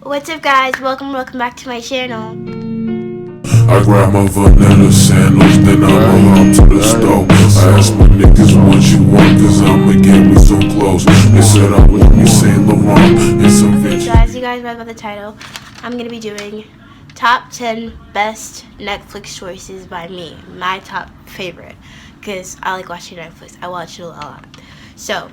What's up, guys? Welcome back to my channel. I grab my vanilla sandals, then I'ma hop to the stove. I asked my niggas what you want, cause I'ma get me some clothes. They said I want me Saint Laurent and some Hey Vinci. guys, you guys read about the title. I'm gonna be doing top 10 best Netflix choices by me. My top favorite, because I like watching Netflix. I watch it a lot. So,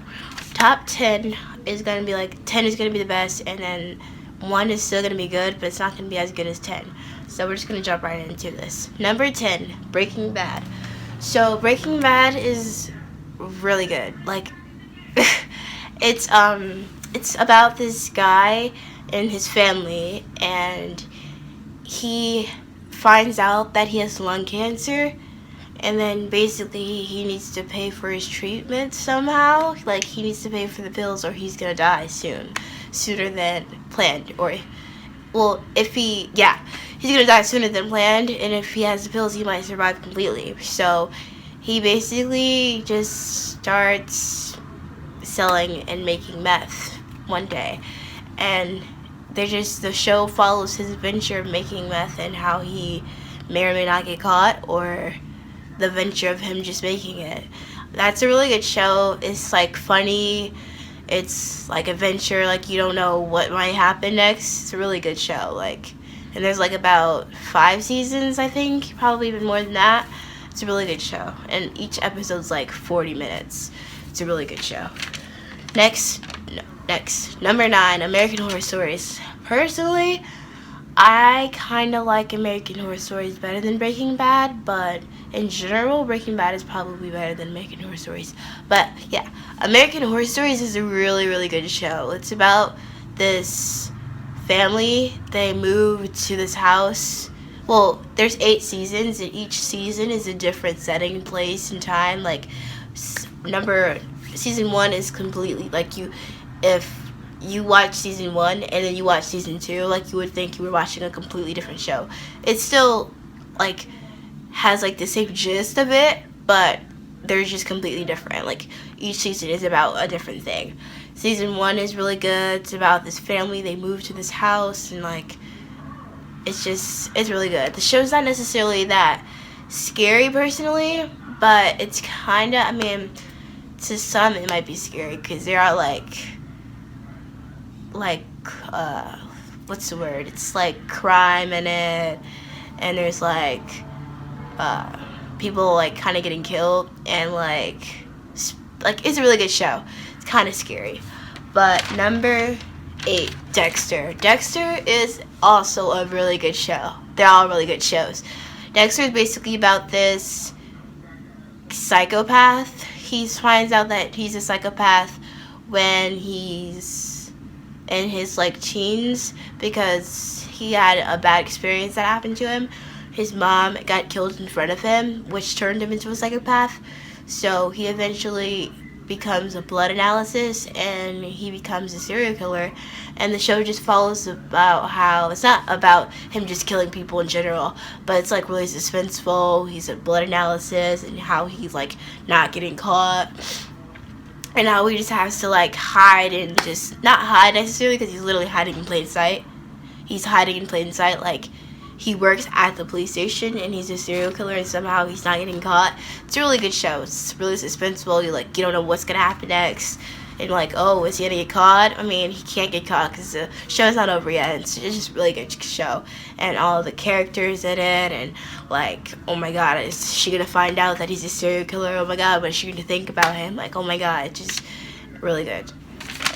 top 10 is gonna be like 10 is gonna be the best, and then 1 is still gonna be good, but it's not gonna be as good as 10. So we're just gonna jump right into this. Number 10, Breaking Bad. So Breaking Bad is really good. Like it's about this guy and his family, and he finds out that he has lung cancer, and then basically he needs to pay for his treatment somehow. Like, he needs to pay for the pills or he's gonna die sooner than planned. Or, well, he's gonna die sooner than planned, and if he has the pills he might survive completely. So he basically just starts selling and making meth one day, and the show follows his adventure of making meth and how he may or may not get caught, or the adventure of him just making it. That's a really good show. It's like funny, it's like adventure, like you don't know what might happen next. It's a really good show. Like, and there's like about 5 seasons, I think, probably even more than that. It's a really good show, and each episode's like 40 minutes. It's a really good show. Next, number 9, American Horror Stories. Personally, I kind of like American Horror Stories better than Breaking Bad, but in general, Breaking Bad is probably better than American Horror Stories. But yeah, American Horror Stories is a really, really good show. It's about this family. They move to this house. Well, there's 8 seasons, and each season is a different setting, place, and time. Like, season 1 is completely like, if you watch season 1 and then you watch season 2, like, you would think you were watching a completely different show. It still like has like the same gist of it, but they're just completely different. Like, each season is about a different thing. Season 1 is really good. It's about this family. They move to this house, and like, it's really good. The show's not necessarily that scary personally, but it's kinda, I mean, to some it might be scary because there are like what's the word? It's like crime in it, and there's like people like kind of getting killed, and like it's a really good show. It's kind of scary. But number 8, Dexter. Dexter is also a really good show. They're all really good shows. Dexter is basically about this psychopath. He finds out that he's a psychopath when he's in his like teens, because he had a bad experience that happened to him. His mom got killed in front of him, which turned him into a psychopath. So he eventually becomes a blood analysis, and he becomes a serial killer. And the show just follows about how it's not about him just killing people in general, but it's like really suspenseful. He's a blood analysis, and how he's like not getting caught, and how he just has to like hide, and just not hide necessarily, because he's literally hiding in plain sight. He's hiding in plain sight. Like, he works at the police station, and he's a serial killer, and somehow he's not getting caught. It's a really good show. It's really suspenseful. You don't know what's gonna happen next, and like, oh, is he gonna get caught? I mean, he can't get caught because the show's not over yet. It's just a really good show, and all of the characters in it, and like, oh my god, is she gonna find out that he's a serial killer? Oh my god, what is she gonna think about him? Like, oh my god, it's just really good.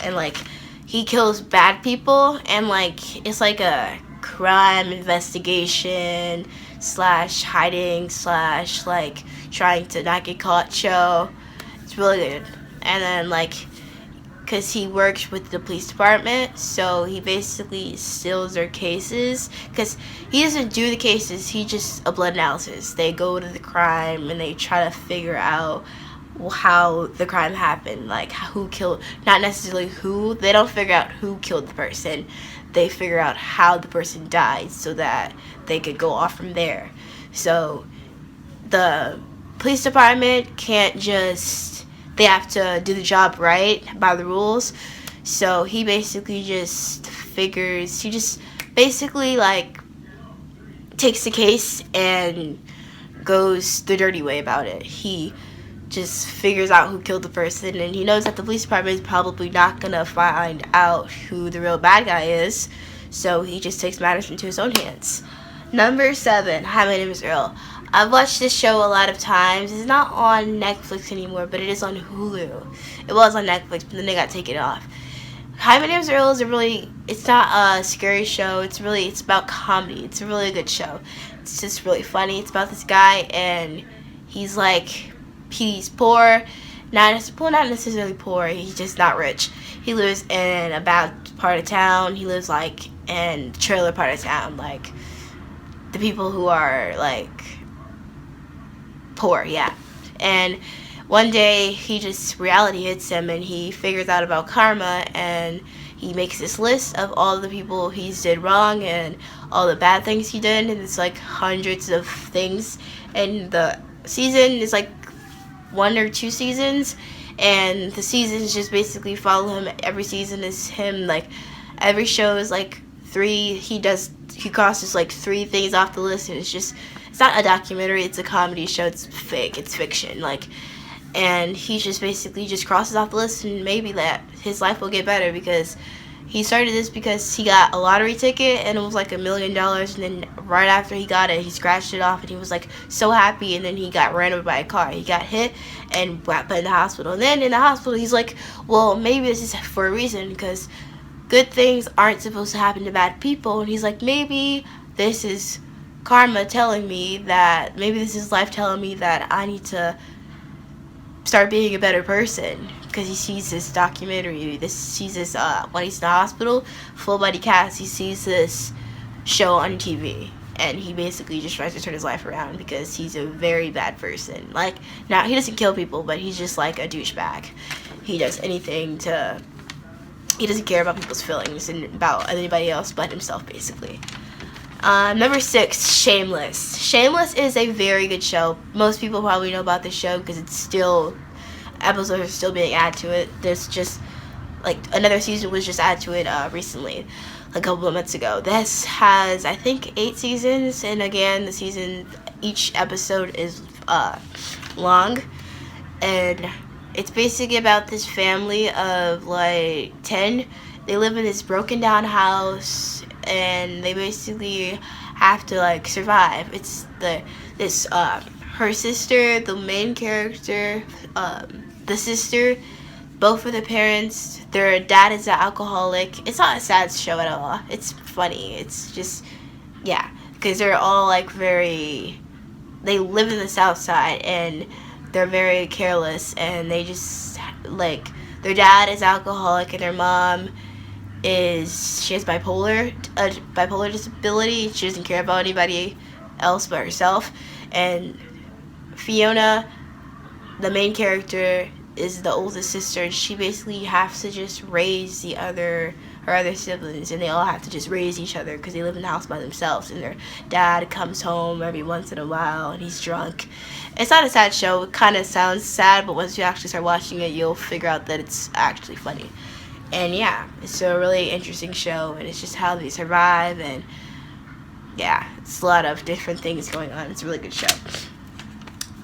And like, he kills bad people, and like, it's like a crime investigation slash hiding slash like trying to not get caught show. It's really good. And then like, because he works with the police department, so he basically steals their cases, because he doesn't do the cases, he just a blood analysis. They go to the crime and they try to figure out how the crime happened, like who killed, not necessarily who, they don't figure out who killed the person, they figure out how the person died so that they could go off from there. So the police department can't just, they have to do the job right by the rules. So he basically just he just basically like takes the case and goes the dirty way about it. He just figures out who killed the person, and he knows that the police department is probably not gonna find out who the real bad guy is, so he just takes matters into his own hands. Number 7, Hi, My Name is Earl. I've watched this show a lot of times. It's not on Netflix anymore, but it is on Hulu. It was on Netflix, but then they got taken off. Hi, My Name is Earl is it's not a scary show. It's about comedy. It's a really good show. It's just really funny. It's about this guy, and he's poor. Not necessarily poor. He's just not rich. He lives in a bad part of town. He lives like in the trailer part of town, like the people who are like poor, yeah. And one day reality hits him, and he figures out about karma, and he makes this list of all the people he's did wrong and all the bad things he did, and it's like hundreds of things. And the season is like 1 or 2 seasons, and the seasons just basically follow him. Every season is him, like every show is like 3, he crosses like 3 things off the list, and it's not a documentary, it's a comedy show. It's fake, it's fiction, like, and he just basically just crosses off the list, and maybe that his life will get better, because he started this because he got a lottery ticket, and it was like $1 million, and then right after he got it, he scratched it off, and he was like so happy, and then he got ran over by a car. He got hit and got put in the hospital, and then in the hospital he's like, well, maybe this is for a reason, because good things aren't supposed to happen to bad people. And he's like, maybe this is karma telling me that, maybe this is life telling me that I need to start being a better person, because he sees this documentary, when he's in the hospital, Full Body Cast, he sees this show on TV, and he basically just tries to turn his life around, because he's a very bad person. Like, now he doesn't kill people, but he's just like a douchebag. He does anything he doesn't care about people's feelings and about anybody else but himself, basically. Number 6, Shameless. Shameless is a very good show. Most people probably know about this show because episodes are still being added to it. There's just, like, another season was just added to it recently, a couple of months ago. This has, I think, 8 seasons, and again, each episode is long, and it's basically about this family of, like, 10. They live in this broken down house, and they basically have to like survive. It's her sister, the main character, the sister, both of the parents. Their dad is an alcoholic. It's not a sad show at all. It's funny. It's just, yeah, because they're all like they live in the South Side, and they're very careless, and they just like, their dad is alcoholic, and their mom she has bipolar disability. She doesn't care about anybody else but herself. And Fiona, the main character, is the oldest sister, and she basically has to just raise her other siblings, and they all have to just raise each other because they live in the house by themselves, and their dad comes home every once in a while, and he's drunk. It's not a sad show. It kind of sounds sad, but once you actually start watching it, you'll figure out that it's actually funny. And yeah, it's a really interesting show, and it's just how they survive, and yeah, it's a lot of different things going on. It's a really good show.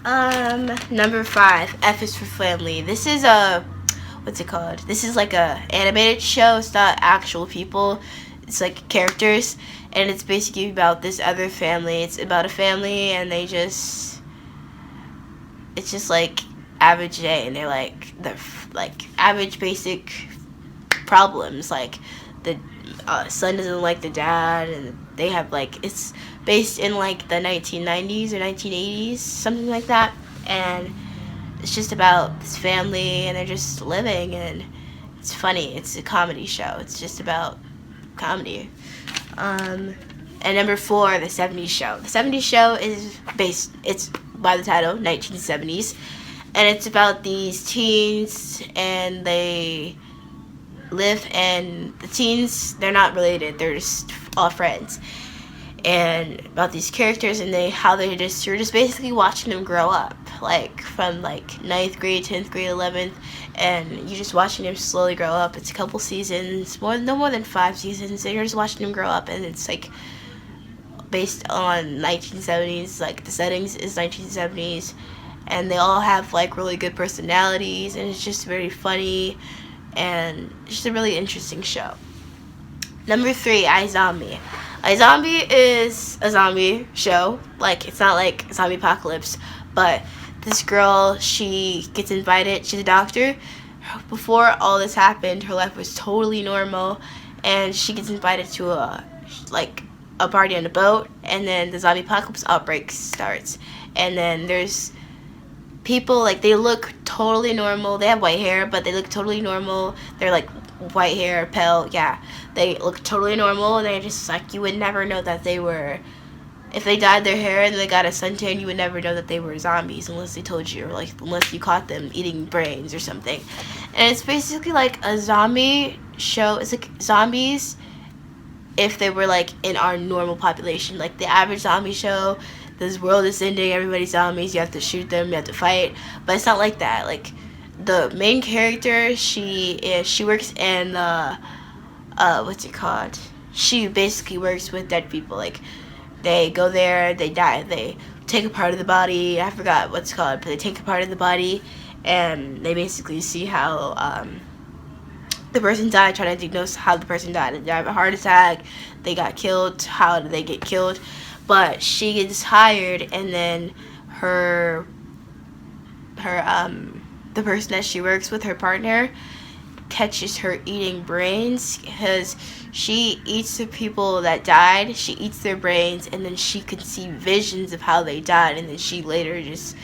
Number 5, F is for Family. This is what's it called? This is like a animated show. It's not actual people. It's like characters, and it's basically about this other family. It's about a family, and it's just like average day, and they're like average basic problems, like the son doesn't like the dad, and they have like, it's based in like the 1990s or 1980s, something like that, and it's just about this family, and they're just living, and it's funny. It's a comedy show. It's just about comedy. And number 4, The 70s Show. The 70s Show it's by the title, 1970s, and it's about these teens, and they live, and the teens, they're not related, they're just all friends, and about these characters, and you're just basically watching them grow up, like from like 9th grade, 10th grade, 11th, and you're just watching them slowly grow up. It's a couple seasons, no more than 5 seasons, and you're just watching them grow up, and it's like based on 1970s, like the settings is 1970s, and they all have like really good personalities, and it's just very funny, and it's just a really interesting show. Number 3, iZombie. iZombie is a zombie show. Like, it's not like Zombie Apocalypse, but this girl, she gets invited, she's a doctor. Before all this happened, her life was totally normal, and she gets invited to a party on a boat, and then the Zombie Apocalypse outbreak starts. And then there's people, like, they look totally normal. They have white hair, but they look totally normal. They're like white hair, pale, yeah. They look totally normal, and they're just like, you would never know that they were, if they dyed their hair and they got a suntan, you would never know that they were zombies unless they told you, or like unless you caught them eating brains or something. And it's basically like a zombie show. It's like zombies if they were like in our normal population, like the average zombie show. This world is ending, everybody's zombies, you have to shoot them, you have to fight. But it's not like that. Like, the main character, she works in what's it called? She basically works with dead people. Like, they go there, they die, they take a part of the body. I forgot what's called, but they take a part of the body, and they basically see how the person died, trying to diagnose how the person died. Did they have a heart attack? They got killed? How did they get killed? But she gets hired, and then the person that she works with, her partner, catches her eating brains, because she eats the people that died. She eats their brains, and then she can see visions of how they died, and then she later just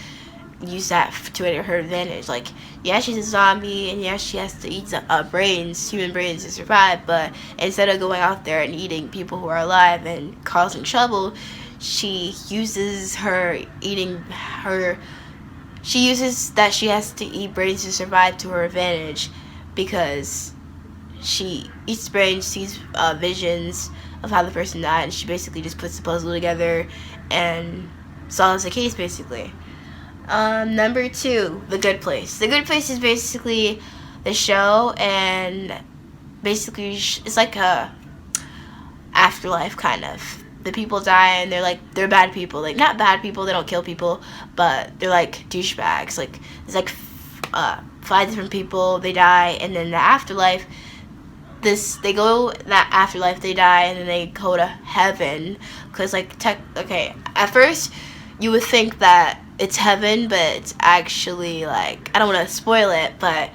use that to her advantage. Like, yeah, she's a zombie, and yeah, she has to eat human brains to survive, but instead of going out there and eating people who are alive and causing trouble, she uses that she has to eat brains to survive to her advantage, because she eats brains, sees visions of how the person died, and she basically just puts the puzzle together and solves the case, basically. Number 2, The Good Place. The Good Place is basically the show, and basically it's like a afterlife, kind of. The people die, and they're bad people. Like, not bad people, they don't kill people, but they're like douchebags. Like, there's like 5 different people, they die, and then the afterlife, they die, and then they go to heaven, because at first you would think that it's heaven, but it's actually, like, I don't want to spoil it, but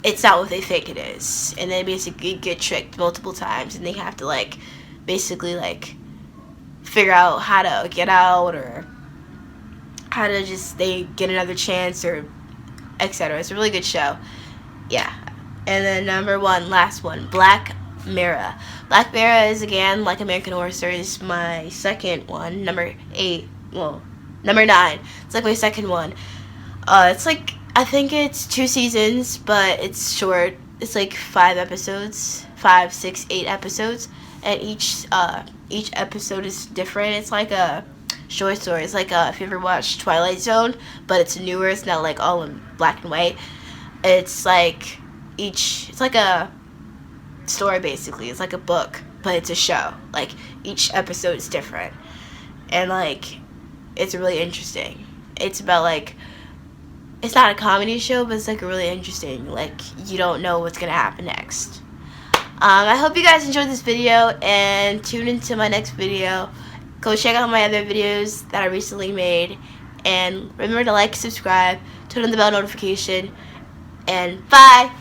it's not what they think it is, and they basically get tricked multiple times, and they have to, like, basically, like, figure out how to get out, or how to they get another chance, or etc. It's a really good show. Yeah. And then number 1, last one, Black Mirror. Black Mirror is, again, like American Horror Story, is my second one. Number 9. It's like my second one. It's like, I think it's 2 seasons, but it's short. It's like 5 episodes, 5, 6, 8 episodes, and each episode is different. It's like a short story. It's like if you ever watched Twilight Zone, but it's newer. It's not like all in black and white. It's like it's like a story, basically. It's like a book, but it's a show. Like, each episode is different, and like, it's really interesting. It's about, like, it's not a comedy show, but it's like really interesting. Like, you don't know what's gonna happen next. I hope you guys enjoyed this video, and tune into my next video. Go check out my other videos that I recently made, and remember to like, subscribe, turn on the bell notification, and bye!